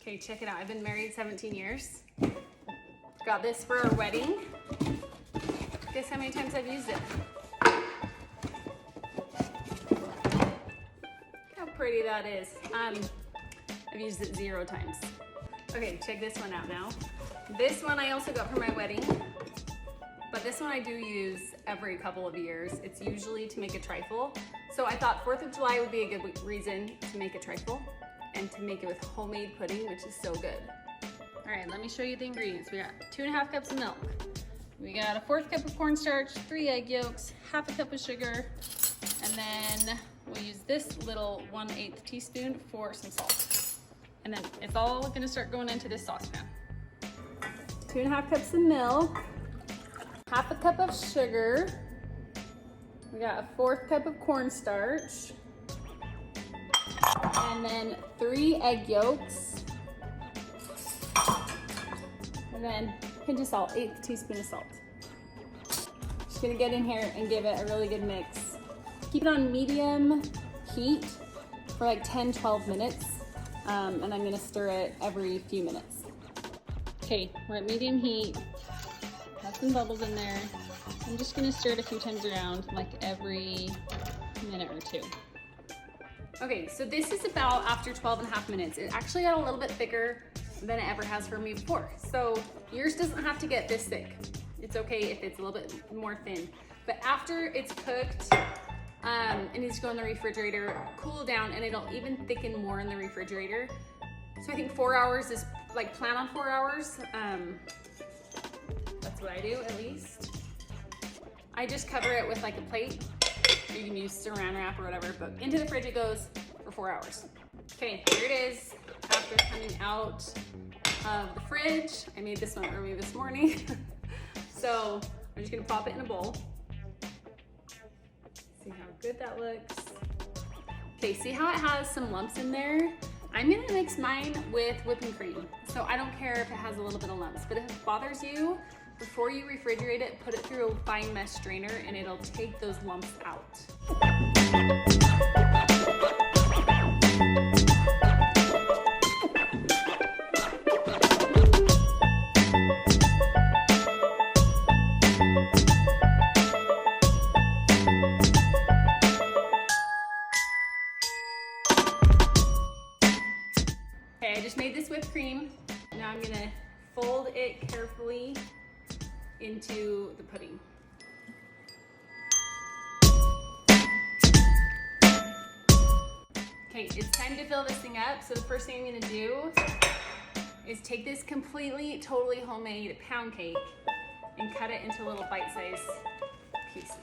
Okay, check it out. I've been married 17 years. Got this for our wedding. Guess how many times I've used it? Look how pretty that is. I've used it 0 times. Okay, check this one out now. This one I also got for my wedding, but this one I do use every couple of years. It's usually to make a trifle. So I thought 4th of July would be a good reason to make a trifle and to make it with homemade pudding, which is so good. All right, let me show you the ingredients. We got 2.5 cups of milk. We got a 1/4 cup of cornstarch, 3 egg yolks, 1/2 cup of sugar, and then we'll use this little 1/8 teaspoon for some salt. And then it's all gonna start going into this saucepan. 2.5 cups of milk, 1/2 cup of sugar. We got a 1/4 cup of cornstarch, and then 3 egg yolks, and then a pinch of salt, 1/8 teaspoon of salt. Just gonna get in here and give it a really good mix. Keep it on medium heat for like 10-12 minutes, and I'm gonna stir it every few minutes. Okay, we're at medium heat. Got some bubbles in there. I'm just gonna stir it a few times around, like every minute or 2. Okay, so this is about after 12.5 minutes. It actually got a little bit thicker than it ever has for me before. So yours doesn't have to get this thick. It's okay if it's a little bit more thin. But after it's cooked, it needs to go in the refrigerator, cool down, and it'll even thicken more in the refrigerator. So I think 4 hours is, like, plan on 4 hours. That's what I do, at least. I just cover it with like a plate. You can use saran wrap or whatever, but into the fridge it goes for 4 hours. Okay, here it is after coming out of the fridge. I made this one early this morning. So I'm just gonna pop it in a bowl. See how good that looks. Okay, see how it has some lumps in there? I'm gonna mix mine with whipping cream. So I don't care if it has a little bit of lumps, but if it bothers you, before you refrigerate it, put it through a fine mesh strainer and it'll take those lumps out. Okay, I just made this whipped cream. Now I'm gonna fold it carefully into the pudding. Okay, it's time to fill this thing up. So the first thing I'm gonna do is take this completely, totally homemade pound cake and cut it into little bite-sized pieces.